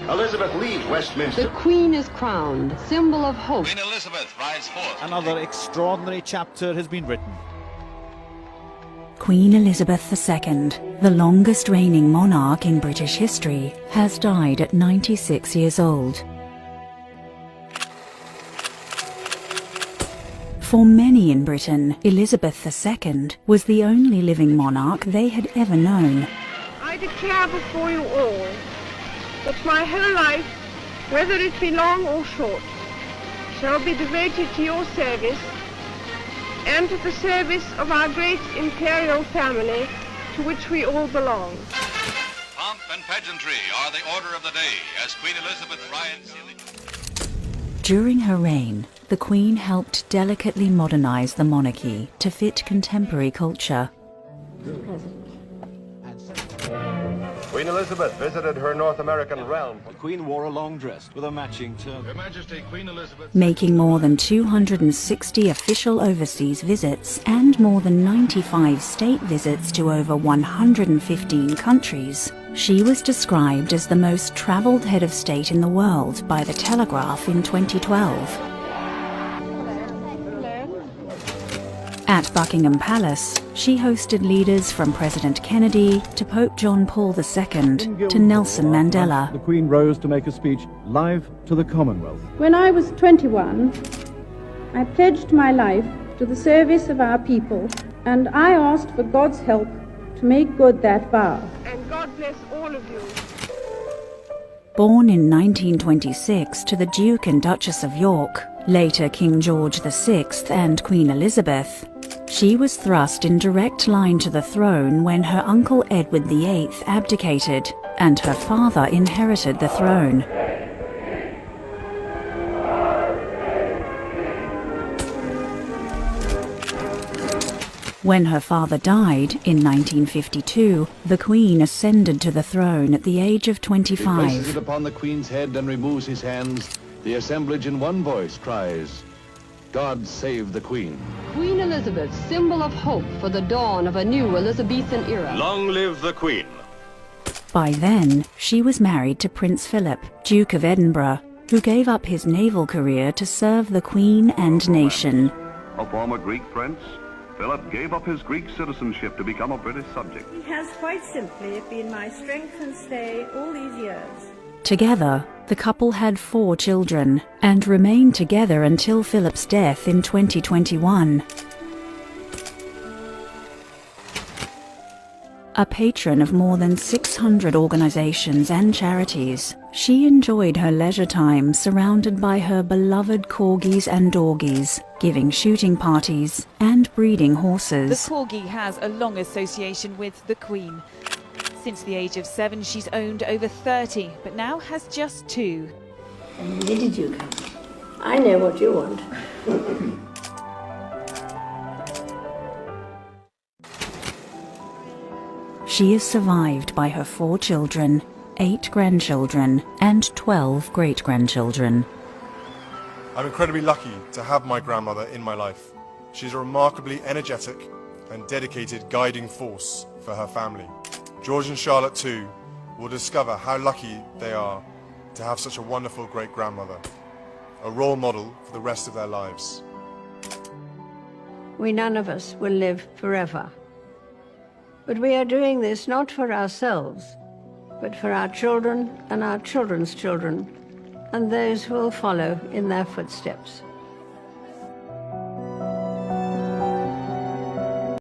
Elizabeth leaves Westminster. The Queen is crowned, symbol of hope. Queen Elizabeth rides forth. Another extraordinary chapter has been written. Queen Elizabeth II, the longest reigning monarch in British history, has died at 96 years old. For many in Britain, Elizabeth II was the only living monarch they had ever known. I declare before you all that my whole life, whether it be long or short, shall be devoted to your service and to the service of our great imperial family to which we all belong. Pomp and pageantry are the order of the day as Queen Elizabeth rides in the... During her reign, the Queen helped delicately modernize the monarchy to fit contemporary culture. Queen Elizabeth visited her North American realm. The Queen wore a long dress with a matching turban. Her Majesty Queen Elizabeth... Making more than 260 official overseas visits and more than 95 state visits to over 115 countries, she was described as the most travelled head of state in the world by The Telegraph in 2012. At Buckingham Palace, she hosted leaders from President Kennedy to Pope John Paul II to Nelson Mandela. The Queen rose to make a speech live to the Commonwealth. When I was 21, I pledged my life to the service of our people, and I asked for God's help to make good that vow. And God bless all of you. Born in 1926 to the Duke and Duchess of York, later King George VI and Queen Elizabeth, she was thrust in direct line to the throne when her uncle Edward VIII abdicated and her father inherited the throne. When her father died in 1952, the Queen ascended to the throne at the age of 25. He places it upon the Queen's head and removes his hands. The assemblage in one voice cries, "God save the Queen." Queen Elizabeth, symbol of hope for the dawn of a new Elizabethan era. Long live the Queen. By then, she was married to Prince Philip, Duke of Edinburgh, who gave up his naval career to serve the Queen and nation. A former Greek prince, Philip gave up his Greek citizenship to become a British subject. He has quite simply been my strength and stay all these years. Together, the couple had 4 children and remained together until Philip's death in 2021. A patron of more than 600 organizations and charities, she enjoyed her leisure time surrounded by her beloved corgis and dorgies, giving shooting parties and breeding horses. The corgi has a long association with the Queen. Since the age of 7, she's owned over 30, but now has just 2. And where did you come? I know what you want. She is survived by her 4 children, 8 grandchildren, and 12 great-grandchildren. I'm incredibly lucky to have my grandmother in my life. She's a remarkably energetic and dedicated guiding force for her family. George and Charlotte too will discover how lucky they are to have such a wonderful great-grandmother, a role model for the rest of their lives. We none of us will live forever. But we are doing this not for ourselves, but for our children and our children's children, and those who will follow in their footsteps.